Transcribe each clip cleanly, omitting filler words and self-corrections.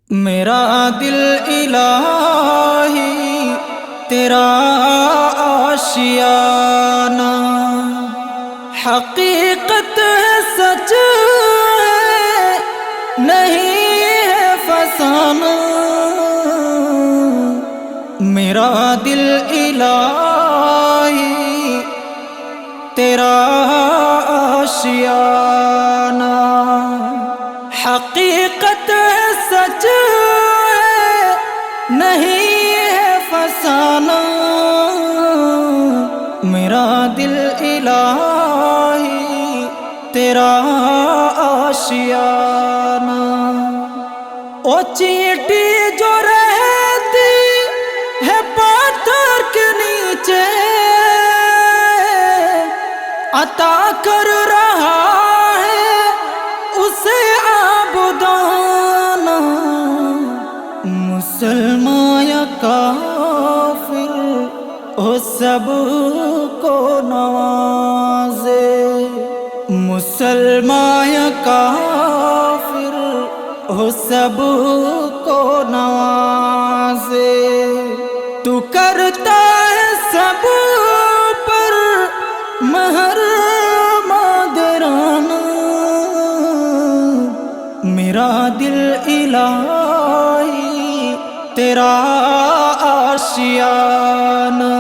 میرا دل الہی تیرا آشیانہ، حقیقت ہے سچ ہے نہیں ہے فسانہ۔ میرا دل الہی تیرا آشیانہ، حقیقت ہے سچ ہے نہیں ہے فسانہ۔ میرا دل الہی تیرا آشیانہ، او چیٹی جو رہتی ہے پاتھر کے نیچے، عطا کر رہا ہے اسے عابدانہ۔ مسلمان یا کافر وہ سب کو نوازے، مسلمان یا کافر وہ سب کو نوازے۔ تو کرتا ہے سب پر مہر مادرانہ۔ میرا دل الہی تیرا آشیانہ،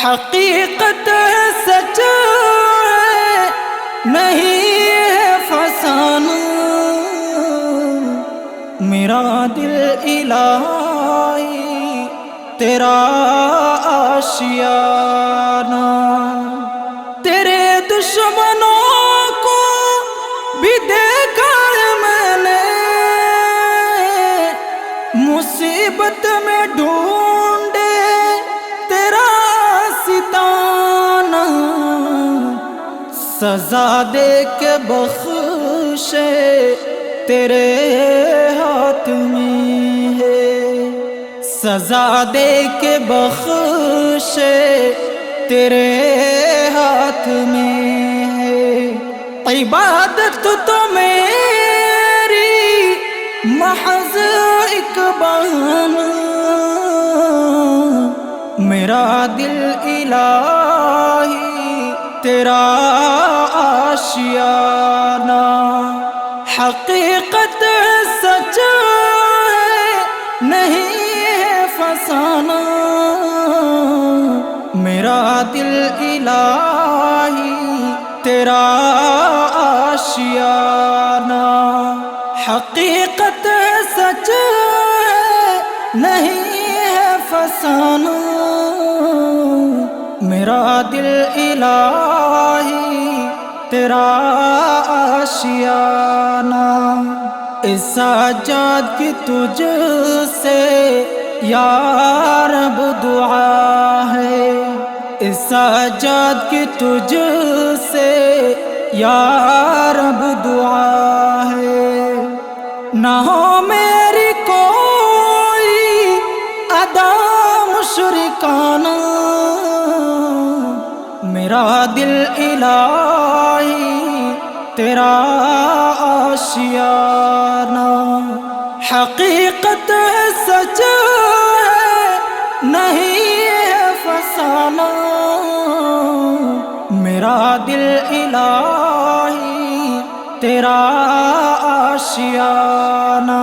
حقیقت ہے سچ ہے نہیں ہے فسانہ۔ میرا دل الہی تیرا آشیانہ، تیرے دشمنوں کو بھی دیکھا ہے میں نے، مصیبت میں ڈھونڈے تیرا ستانہ۔ سزا دے کے بخشے تیرے ہاتھ میں ہے، سزا دے کے بخشے تیرے ہاتھ میں ہے۔ عبادت تو میری محض ایک بہانہ۔ میرا دل الہی تیرا آشیانہ، حقیقت سچ ہے نہیں ہے فسانہ۔ میرا دل الہی تیرا آشیانہ، حقیقت سچ ہے نہیں ہے فسانہ۔ میرا دل الہی تیرا آشیانہ، اس سجاد کی تجھ سے یا رب دعا ہے، اس سجاد کی تجھ سے یا رب دعا ہے۔ نہ ہو میری کوئی ادا مشرکانہ، میرا دل الہی تیرا آشیانہ، حقیقت ہے سچ ہے نہیں ہے فسانہ۔ میرا دل الہی تیرا آشیانہ۔